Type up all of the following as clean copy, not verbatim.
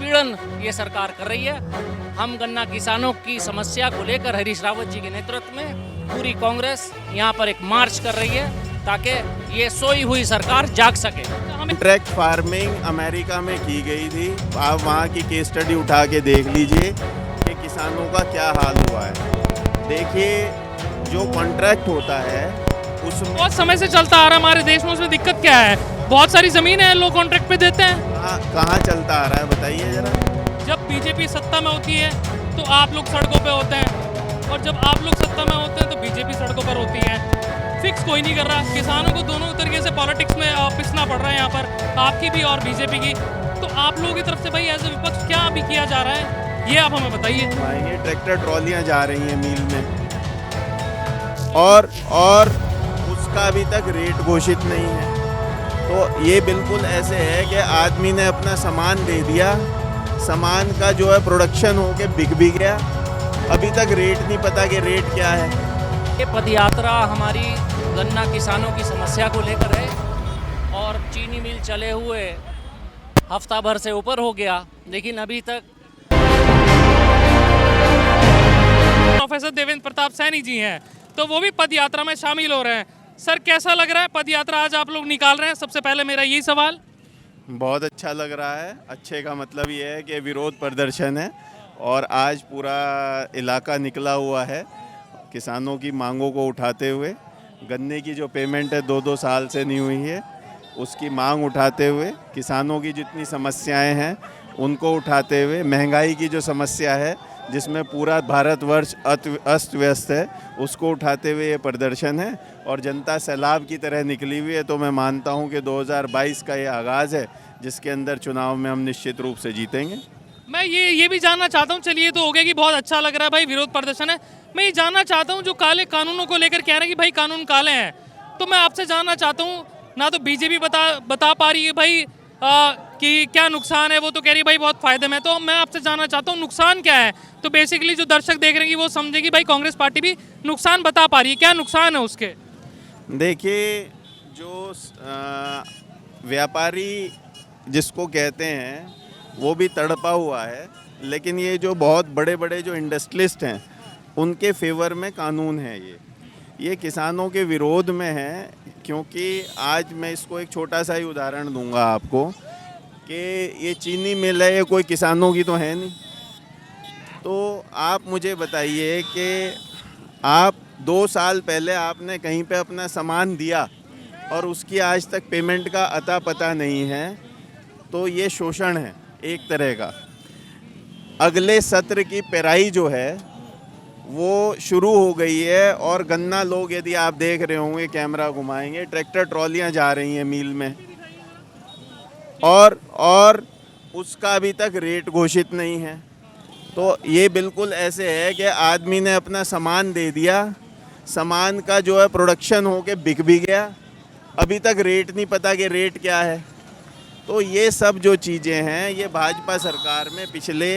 उत्पीड़न ये सरकार कर रही है। हम गन्ना किसानों की समस्या को लेकर हरीश रावत जी के नेतृत्व में पूरी कांग्रेस यहाँ पर एक मार्च कर रही है ताकि ये सोई हुई सरकार जाग सके। कॉन्ट्रैक्ट फार्मिंग अमेरिका में की गई थी। आप वहाँ की केस स्टडी उठा के देख लीजिए कि किसानों का क्या हाल हुआ है। देखिए, जो कॉन्ट्रैक्ट होता है उसमें बहुत समय से चलता आ रहा है हमारे देश में, उसमें दिक्कत क्या है? बहुत सारी जमीन है, लोग कॉन्ट्रैक्ट पे देते हैं। कहाँ चलता आ रहा है बताइए जरा। जब बीजेपी सत्ता में होती है तो आप लोग सड़कों पे होते हैं, और जब आप लोग सत्ता में होते हैं तो बीजेपी सड़कों पर होती है। फिक्स कोई नहीं कर रहा। किसानों को दोनों तरीके से पॉलिटिक्स में पिसना पड़ रहा है यहाँ पर, आपकी भी और बीजेपी की। तो आप लोगों की तरफ से भाई एज ए विपक्ष क्या अभी किया जा रहा है, ये आप हमें बताइए। ये ट्रैक्टर ट्रॉलियाँ जा रही हैं मील में, और उसका अभी तक रेट घोषित नहीं है। तो ये बिल्कुल ऐसे है कि आदमी ने अपना सामान दे दिया, सामान का जो है प्रोडक्शन होके बिक भी गया, अभी तक रेट नहीं पता कि रेट क्या है। ये पदयात्रा हमारी गन्ना किसानों की समस्या को लेकर है और चीनी मिल चले हुए हफ्ता भर से ऊपर हो गया, लेकिन अभी तक प्रोफेसर देवेंद्र प्रताप सैनी जी हैं, तो वो भी पद यात्रा में शामिल हो रहे हैं। सर, कैसा लग रहा है पद यात्रा आज आप लोग निकाल रहे हैं? सबसे पहले मेरा यही सवाल। बहुत अच्छा लग रहा है। अच्छे का मतलब ये है कि विरोध प्रदर्शन है और आज पूरा इलाका निकला हुआ है किसानों की मांगों को उठाते हुए। गन्ने की जो पेमेंट है 2-2 साल से नहीं हुई है, उसकी मांग उठाते हुए, किसानों की जितनी समस्याएं हैं उनको उठाते हुए, महंगाई की जो समस्या है जिसमें पूरा भारतवर्ष अस्त व्यस्त है, उसको उठाते हुए ये प्रदर्शन है। और जनता सैलाब की तरह निकली हुई है। तो मैं मानता हूँ कि 2022 का ये आगाज़ है जिसके अंदर चुनाव में हम निश्चित रूप से जीतेंगे। मैं ये भी जानना चाहता हूँ, चलिए तो हो गया कि बहुत अच्छा लग रहा है भाई विरोध प्रदर्शन है। मैं ये जानना चाहता हूँ जो काले कानूनों को लेकर कह रहे हैं कि भाई कानून काले हैं, तो मैं आपसे जानना चाहता हूँ, ना तो बीजेपी बता पा रही है भाई कि क्या नुकसान है, वो तो कह रही है भाई बहुत फायदे में। तो मैं आपसे जानना चाहता हूँ नुकसान क्या है। तो बेसिकली जो दर्शक देख रहे हैं वो समझे कि भाई कांग्रेस पार्टी भी नुकसान बता पा रही है, क्या नुकसान है उसके? देखिए, जो व्यापारी जिसको कहते हैं वो भी तड़पा हुआ है, लेकिन ये जो बहुत बड़े बड़े जो इंडस्ट्रियलिस्ट हैं उनके फेवर में कानून है। ये किसानों के विरोध में है, क्योंकि आज मैं इसको एक छोटा सा ही उदाहरण दूंगा आपको कि ये चीनी मिल है, ये कोई किसानों की तो है नहीं। तो आप मुझे बताइए कि आप 2 साल पहले आपने कहीं पे अपना सामान दिया और उसकी आज तक पेमेंट का अता पता नहीं है, तो ये शोषण है एक तरह का। अगले सत्र की पेराई जो है वो शुरू हो गई है और गन्ना लोग, यदि आप देख रहे होंगे, कैमरा घुमाएंगे, ट्रैक्टर ट्रॉलियाँ जा रही हैं मील में, और उसका अभी तक रेट घोषित नहीं है। तो ये बिल्कुल ऐसे है कि आदमी ने अपना सामान दे दिया, सामान का जो है प्रोडक्शन होके बिक भी गया, अभी तक रेट नहीं पता कि रेट क्या है। तो ये सब जो चीज़ें हैं ये भाजपा सरकार में पिछले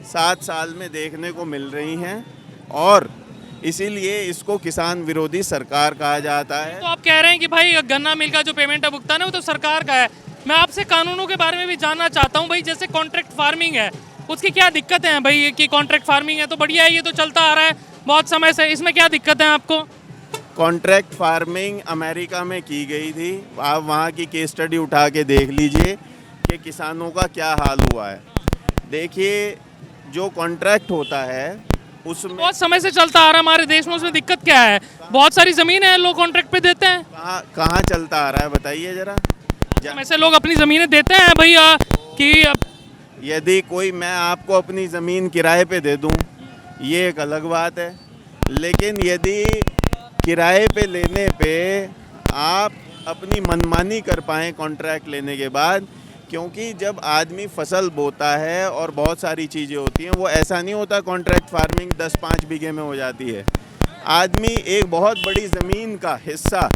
7 साल में देखने को मिल रही हैं और इसीलिए इसको किसान विरोधी सरकार कहा जाता है। तो आप कह रहे हैं कि भाई गन्ना मिल का जो पेमेंट है भुगतान है वो तो सरकार का है। मैं आपसे कानूनों के बारे में भी जानना चाहता हूँ भाई, जैसे कॉन्ट्रैक्ट फार्मिंग है उसकी क्या दिक्कतें हैं भाई? कि कॉन्ट्रैक्ट फार्मिंग है तो बढ़िया है, ये तो चलता आ रहा है बहुत समय से, इसमें क्या दिक्कत है आपको? कॉन्ट्रैक्ट फार्मिंग अमेरिका में की गई थी। आप वहाँ की केस स्टडी उठा के देख लीजिए कि किसानों का क्या हाल हुआ है। देखिए, जो कॉन्ट्रैक्ट होता है उसमें बहुत समय से चलता आ रहा है हमारे देश में, उसमें दिक्कत क्या है? बहुत सारी जमीन है, लोग कॉन्ट्रैक्ट पे देते हैं। कहाँ चलता आ रहा है बताइए जरा। ऐसे लोग अपनी ज़मीनें देते हैं भैया कि यदि कोई, मैं आपको अपनी ज़मीन किराए पे दे दूं, ये एक अलग बात है, लेकिन यदि किराए पे लेने पे आप अपनी मनमानी कर पाएँ कॉन्ट्रैक्ट लेने के बाद, क्योंकि जब आदमी फसल बोता है और बहुत सारी चीज़ें होती हैं, वो ऐसा नहीं होता कॉन्ट्रैक्ट फार्मिंग 10-5 बीघे में हो जाती है। आदमी एक बहुत बड़ी ज़मीन का हिस्सा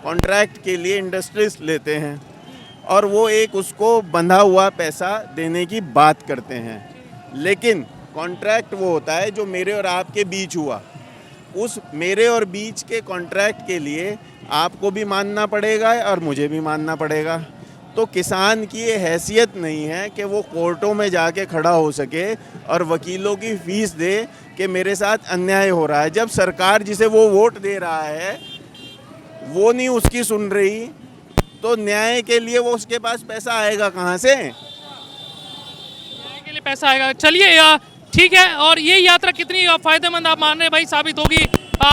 कॉन्ट्रैक्ट के लिए इंडस्ट्रीज लेते हैं और वो एक उसको बंधा हुआ पैसा देने की बात करते हैं, लेकिन कॉन्ट्रैक्ट वो होता है जो मेरे और आपके बीच हुआ। उस मेरे और बीच के कॉन्ट्रैक्ट के लिए आपको भी मानना पड़ेगा और मुझे भी मानना पड़ेगा। तो किसान की ये हैसियत नहीं है कि वो कोर्टों में जाके खड़ा हो सके और वकीलों की फीस दे कि मेरे साथ अन्याय हो रहा है। जब सरकार जिसे वो वोट दे रहा है वो नहीं उसकी सुन रही, तो न्याय के लिए वो उसके पास पैसा आएगा कहाँ से? के लिए पैसा आएगा। चलिए ठीक है। और ये यात्रा कितनी फायदेमंद आप मान रहे हैं भाई साबित होगी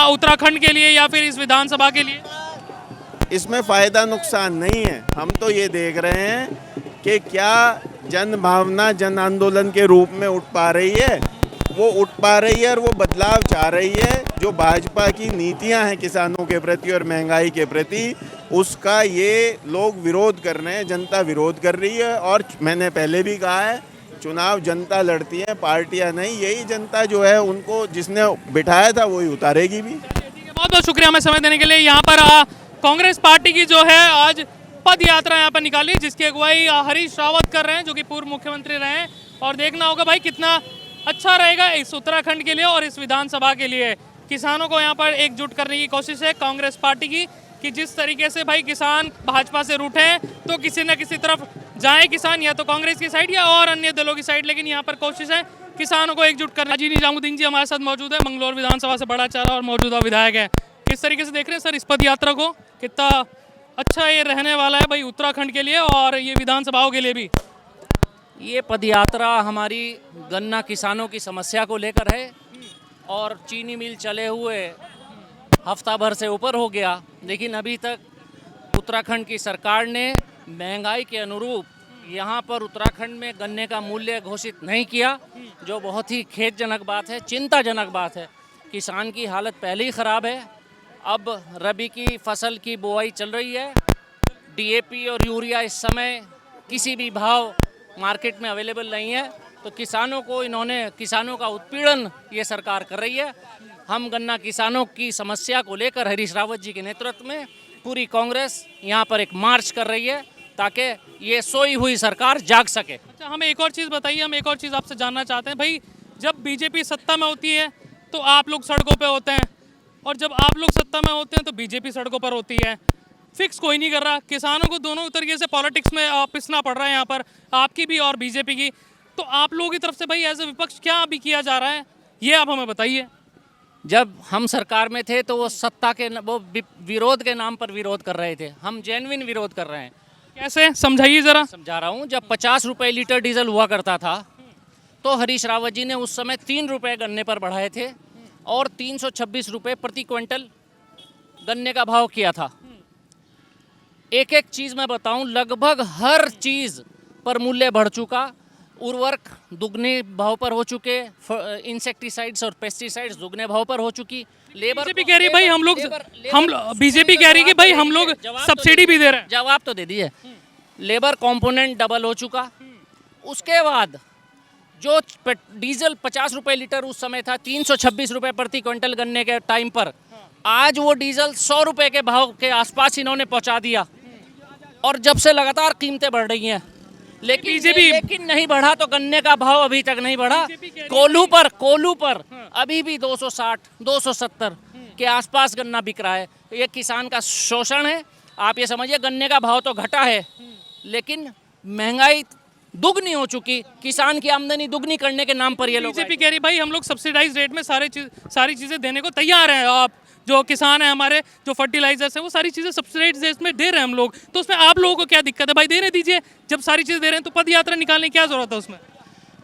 उत्तराखंड के लिए या फिर इस विधानसभा के लिए? इसमें फ़ायदा नुकसान नहीं है। हम तो ये देख रहे हैं कि क्या जन भावना जन आंदोलन के रूप में उठ पा रही है, वो उठ पा रही है और वो बदलाव चाह रही है। जो भाजपा की नीतियां हैं किसानों के प्रति और महंगाई के प्रति, उसका ये लोग विरोध कर रहे हैं, जनता विरोध कर रही है। और मैंने पहले भी कहा है, चुनाव जनता लड़ती है, पार्टियां नहीं। यही जनता जो है उनको जिसने बिठाया था वही उतारेगी भी। बहुत बहुत शुक्रिया हमें समय देने के लिए। यहाँ पर कांग्रेस पार्टी की जो है आज पद यात्रा यहाँ पर निकाली, जिसकी अगुवाई हरीश रावत कर रहे हैं, जो कि पूर्व मुख्यमंत्री रहे हैं। और देखना होगा भाई कितना अच्छा रहेगा इस उत्तराखंड के लिए और इस विधानसभा के लिए। किसानों को यहाँ पर एकजुट करने की कोशिश है कांग्रेस पार्टी की, कि जिस तरीके से भाई किसान भाजपा से रूठे हैं तो किसी न किसी तरफ जाए किसान, या तो कांग्रेस की साइड या और अन्य दलों की साइड। लेकिन यहाँ पर कोशिश है किसानों को एकजुट करना। जी निजामुद्दीन जी हमारे साथ मौजूद है, मंगलौर विधानसभा से बड़ा चेहरा और मौजूदा विधायक है। किस तरीके से देख रहे हैं सर इस पद यात्रा को? कितना अच्छा ये रहने वाला है भाई उत्तराखंड के लिए और ये विधानसभाओं के लिए भी? ये पदयात्रा हमारी गन्ना किसानों की समस्या को लेकर है और चीनी मिल चले हुए हफ्ता भर से ऊपर हो गया, लेकिन अभी तक उत्तराखंड की सरकार ने महंगाई के अनुरूप यहाँ पर उत्तराखंड में गन्ने का मूल्य घोषित नहीं किया, जो बहुत ही खेदजनक बात है, चिंताजनक बात है। किसान की हालत पहले ही ख़राब है, अब रबी की फसल की बुआई चल रही है। डीएपी और यूरिया इस समय किसी भी भाव मार्केट में अवेलेबल नहीं है, तो किसानों का उत्पीड़न ये सरकार कर रही है। हम गन्ना किसानों की समस्या को लेकर हरीश रावत जी के नेतृत्व में पूरी कांग्रेस यहाँ पर एक मार्च कर रही है, ताकि ये सोई हुई सरकार जाग सके। अच्छा, हमें एक और चीज़ बताइए, हम एक और चीज़ आपसे जानना चाहते हैं भाई। जब बीजेपी सत्ता में होती है तो आप लोग सड़कों पे होते हैं, और जब आप लोग सत्ता में होते हैं तो बीजेपी सड़कों पर होती है। फिक्स कोई नहीं कर रहा, किसानों को दोनों तरीके से पॉलिटिक्स में पिसना पड़ रहा है यहाँ पर, आपकी भी और बीजेपी की। तो आप लोगों की तरफ से भाई एज ए विपक्ष क्या अभी किया जा रहा है, ये आप हमें बताइए। जब हम सरकार में थे तो वो सत्ता के वो विरोध के नाम पर विरोध कर रहे थे, हम जेन्युइन विरोध कर रहे हैं। कैसे, समझाइए ज़रा। समझा रहा हूँ। जब 50 रुपये लीटर डीजल हुआ करता था तो हरीश रावत जी ने उस समय 3 रुपये गन्ने पर बढ़ाए थे और 326 रुपये प्रति क्विंटल गन्ने का भाव किया था। एक एक चीज़ मैं बताऊं, लगभग हर चीज़ पर मूल्य बढ़ चुका। उर्वरक दुगने भाव पर हो चुके, इंसेक्टिसाइड्स और पेस्टिसाइड्स दुगने भाव पर हो चुकी। लेबर बीजेपी कह रही है भाई बीजेपी कह रही है कि भाई हम लोग सब्सिडी भी दे रहे हैं। जवाब तो दे दीजिए। लेबर कंपोनेंट डबल हो चुका। उसके बाद जो डीजल 50 रुपये लीटर उस समय था, 326 रुपये प्रति क्विंटल गन्ने के टाइम पर, आज वो डीजल 100 रुपये के भाव के आसपास इन्होंने पहुंचा दिया। और जब से लगातार कीमतें बढ़ रही हैं, लेकिन नहीं बढ़ा तो गन्ने का भाव अभी तक नहीं बढ़ा। कोल्हू पर अभी भी 260 270 के आसपास गन्ना बिक रहा है। ये किसान का शोषण है। आप ये समझिए, गन्ने का भाव तो घटा है लेकिन महंगाई दुगनी हो चुकी। किसान की आमदनी दुगनी करने के नाम पर ये लोग बीजेपी कह रही भाई हम लोग सब्सिडाइज रेट में सारी चीज़ें देने को तैयार हैं। आप जो किसान है हमारे, जो फर्टिलाइजर्स है, वो सारी चीज़ें सब्सिडाइज रेट में दे रहे हैं हम लोग। तो उसमें आप लोगों को क्या दिक्कत है भाई? देने दीजिए। जब सारी चीज़ें दे रहे हैं तो पद यात्रा निकालने की क्या जरूरत है उसमें?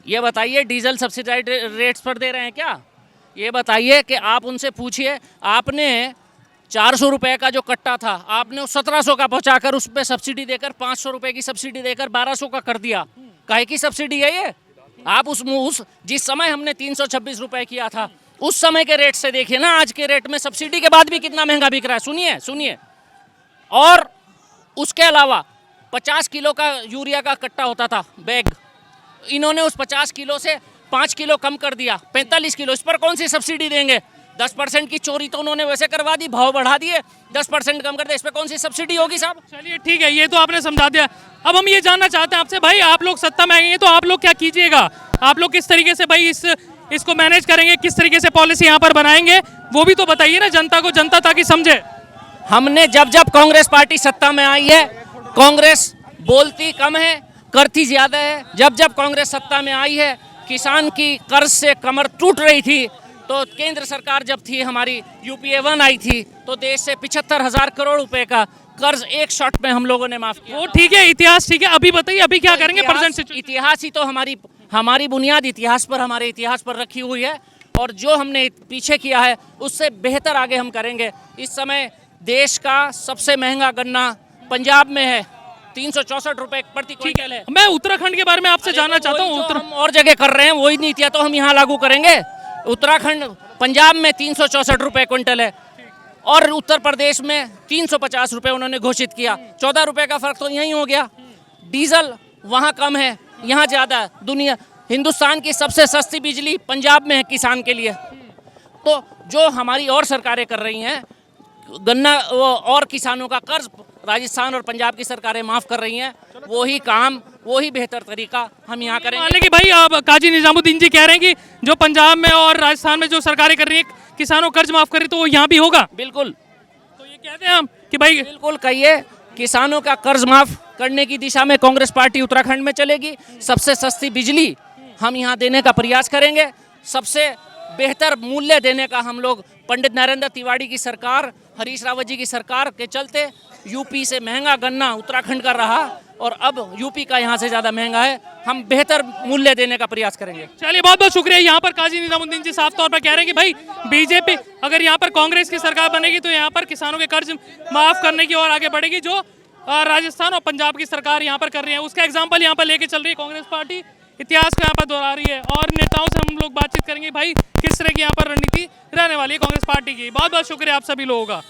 ये बताइए, डीजल सब्सिडाइज रेट्स पर दे रहे हैं क्या? ये बताइए कि आप उनसे पूछिए, आपने 400 रुपये का जो कट्टा था आपने 1700 का पहुंचाकर उस पर सब्सिडी देकर 500 रुपये की सब्सिडी देकर 1200 का कर दिया। काहे की सब्सिडी है ये? आप उस जिस समय हमने 326 रुपये किया था उस समय के रेट से देखिए ना, आज के रेट में सब्सिडी के बाद भी कितना महंगा बिक रहा है। सुनिए। और उसके अलावा 50 किलो का यूरिया का कट्टा होता था बैग, इन्होंने उस 50 किलो से 5 किलो कम कर दिया, 45 किलो। इस पर कौन सी सब्सिडी देंगे? 10% की चोरी तो उन्होंने वैसे करवा दी, भाव बढ़ा दिए, 10% कम कर दे, इस पर कौन सी सब्सिडी होगी साहब? चलिए ठीक है, ये तो आपने समझा दिया। अब हम ये जानना चाहते हैं आपसे भाई, आप लोग सत्ता में आएंगे तो आप लोग क्या कीजिएगा? आप लोग किस तरीके से भाई इसको मैनेज करेंगे, किस तरीके से पॉलिसी यहाँ पर बनाएंगे, वो भी तो बताइए ना जनता को, जनता ताकि समझे। हमने जब कांग्रेस पार्टी सत्ता में आई है, कांग्रेस बोलती कम है, करती ज्यादा है। जब जब कांग्रेस सत्ता में आई है, किसान की कर्ज से कमर टूट रही थी, तो केंद्र सरकार जब थी हमारी यूपीए 1 आई थी, तो देश से 75,000 करोड़ रुपए का कर्ज एक शॉट में हम लोगों ने माफ किया। वो ठीक है, इतिहास ठीक है, अभी बताइए अभी क्या करेंगे प्रेजेंट सिचुएशन। इतिहास ही तो हमारी बुनियाद हमारे इतिहास पर रखी हुई है, और जो हमने पीछे किया है उससे बेहतर आगे हम करेंगे। इस समय देश का सबसे महंगा गन्ना पंजाब में है, 364 रुपए प्रति क्विंटल है। मैं उत्तराखंड के बारे में आपसे जानना चाहता हूँ। हम और जगह कर रहे हैं, वही नीतियाँ तो हम यहाँ लागू करेंगे। उत्तराखंड, पंजाब में 364 रुपए क्विंटल है, और उत्तर प्रदेश में 350 रुपए उन्होंने घोषित किया। 14 रुपए का फर्क तो यही हो गया। डीजल वहाँ कम है, यहाँ ज़्यादा है। हिंदुस्तान की सबसे सस्ती बिजली पंजाब में है किसान के लिए। तो जो हमारी और सरकारें कर रही हैं, गन्ना और किसानों का कर्ज राजस्थान और पंजाब की सरकारें माफ कर रही हैं, वही काम, वही बेहतर तरीका हम यहाँ करेंगे। मान लें कि भाई अब काजी निजामुद्दीन जी कह रहे हैं कि जो पंजाब में और राजस्थान में जो सरकारें कर रही है किसानों कर्ज माफ कर रही, तो वो यहाँ भी होगा। बिल्कुल, तो ये कहते हैं हम कि भाई बिल्कुल कहिए, किसानों का कर्ज माफ करने की दिशा में कांग्रेस पार्टी उत्तराखंड में चलेगी। सबसे सस्ती बिजली हम यहाँ देने का प्रयास करेंगे। सबसे बेहतर मूल्य देने का हम लोग, पंडित नरेंद्र तिवारी की सरकार, हरीश रावत जी की सरकार के चलते यूपी से महंगा गन्ना उत्तराखंड का रहा, और अब यूपी का यहाँ से ज़्यादा महंगा है। हम बेहतर मूल्य देने का प्रयास करेंगे। चलिए, बहुत बहुत शुक्रिया। यहाँ पर काजी निजामुद्दीन जी साफ तौर पर कह रहे हैं कि भाई बीजेपी अगर यहाँ पर कांग्रेस की सरकार बनेगी तो यहाँ पर किसानों के कर्ज माफ करने की ओर आगे बढ़ेगी, जो राजस्थान और पंजाब की सरकार यहाँ पर कर रही है। उसका एग्जाम्पल यहाँ पर लेके चल रही है कांग्रेस पार्टी, इतिहास को यहाँ पर दोहरा रही है। और नेताओं से हम लोग बातचीत करेंगे भाई किस तरह की यहाँ पर रणनीति रहने वाली है कांग्रेस पार्टी की। बहुत बहुत शुक्रिया आप सभी लोगों का।